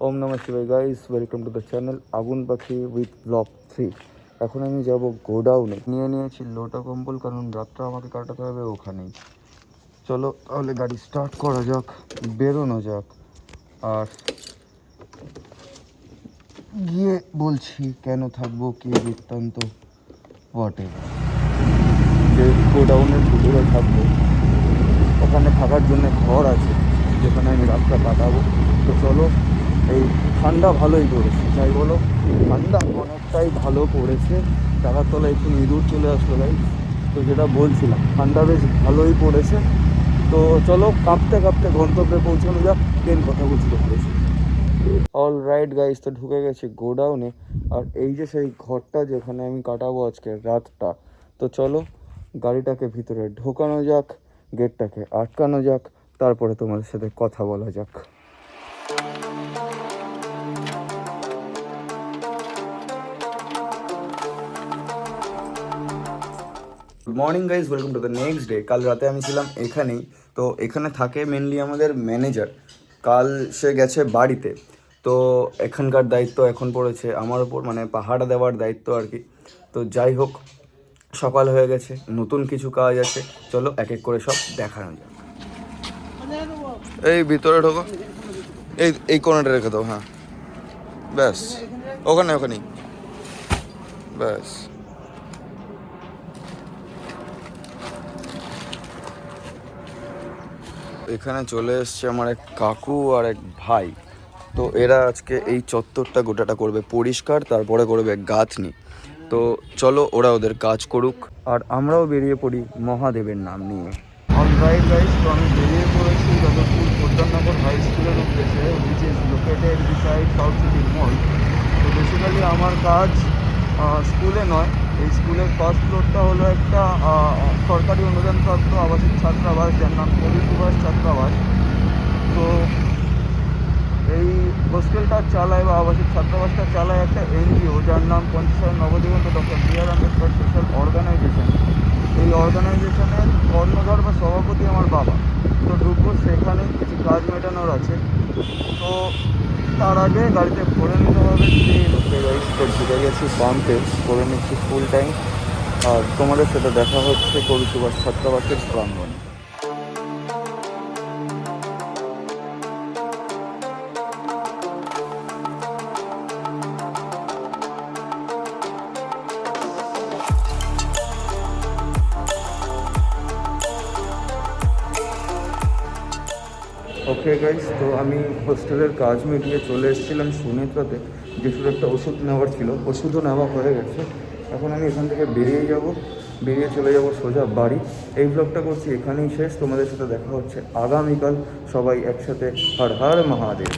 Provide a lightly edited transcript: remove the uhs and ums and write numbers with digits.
ওম নমঃ শিবায় guys, welcome to the channel Agun Pakhi with blog 3। এখন আমি যাব গোডাউনে। নিয়েছি লোটা কম্বল, কারণ রাতটা আমাকে কাটাতে হবে ওখানেই। চলো তাহলে গাড়ি স্টার্ট করা যাক, বেরোনো যাক। আর গিয়ে বলছি কেন থাকবো, কি বৃত্তান্ত, হোয়াটে যে গোডাউনের ভিতরে থাকবো। ওখানে থাকার জন্য ঘর আছে যেখানে আমি রাতটা কাটাবো। তো চলো, এই ঠান্ডা ভালোই পড়েছে, যাই বলো ঠান্ডা অনেকটাই ভালো পড়েছে। টাকার তলায় একটু ইঁদুর চলে আসলো গাইস। তো যেটা বলছিলাম, ঠান্ডা বেশ ভালোই পড়েছে। তো চলো কাঁপতে কাঁপতে গন্তব্যে পৌঁছানো যাক। ট্রেন কথা বলছিল পড়েছে। অল রাইট গাইস, তো ঢুকে গেছি গোডাউনে। আর এই যে সেই ঘরটা যেখানে আমি কাটাবো আজকে রাতটা। তো চলো গাড়িটাকে ভিতরে ঢোকানো যাক, গেটটাকে আটকানো যাক, তারপরে তোমাদের সাথে কথা বলা যাক। Good morning guys, welcome to the next day. কাল রাতে আমি ছিলাম এখানেই। তো এখানে থাকে মেনলি আমাদের ম্যানেজার। কাল সে গেছে বাড়িতে। তো এখানকার দায়িত্ব এখন পড়েছে আমার ওপর, মানে পাহাড়া দেওয়ার দায়িত্ব আর কি। তো যাই হোক, সকাল হয়ে গেছে, নতুন কিছু কাজ আছে। চলো এক এক করে সব দেখানো যাক। এই ভিতরে ঢোকো, এই কোণাটা রেখে দাও। হ্যাঁ ব্যাস, ওখানেই ব্যাস। এখানে চলে এসছে আমার এক কাকু আর এক ভাই। তো এরা আজকে এই চত্বরটা গোটাটা করবে পরিষ্কার, তারপরে করবে গাঁথনি। তো চলো ওরা ওদের কাজ করুক, আর আমরাও বেরিয়ে পড়ি মহাদেবের নাম নিয়ে। অলরাইট গাইস, তো আমি বেরিয়ে পড়েছি যাদবপুর পোদ্দারনগর হাই স্কুলের উদ্দেশ্যে, which is located beside South City Mall. তো বেসিক্যালি আমার কাজ স্কুলে নয়। এই স্কুলের ফার্স্ট ফ্লোরটা হলো একটা সরকারি অনুদানপ্রাপ্ত আবাসিক ছাত্রাবাস, যার নাম কবি সুভাষ ছাত্রাবাস। তো এই হোস্টেলটা চালায় বা আবাসিক ছাত্রাবাসটা চালায় একটা এনজিও, যার নাম Panchayat Nabadiganta doctor B R. Ambedkar social organisation. এই অর্গানাইজেশনের কর্ণধার বা সভাপতি আমার বাবা। তো ঢুকবো, সেখানে কিছু কাজ মেটানোর আছে। তো তার আগে গাড়িতে ভরে নিতে হবে তেল। তো ঢুকে গেছি পাম্পে, করে নিচ্ছি ফুল টাইম। আর তোমাদের সাথে দেখা হচ্ছে কবি সুভাষ ছাত্রাবাসের প্রাঙ্গণে। ওকে গাইস, তো আমি হোস্টেলের কাজ মিটিয়ে চলে এসেছিলাম সুনেত্রাতে। যেসব একটা ওষুধ নেওয়ার ছিল, ওষুধও নেওয়া হয়ে গেছে। এখন আমি এখান থেকে বেরিয়ে চলে যাব সোজা বাড়ি। এই ব্লগটা করছি এখানেই শেষ। তোমাদের সাথে দেখা হচ্ছে আগামীকাল। সবাই একসাথে হর হর মহাদেব।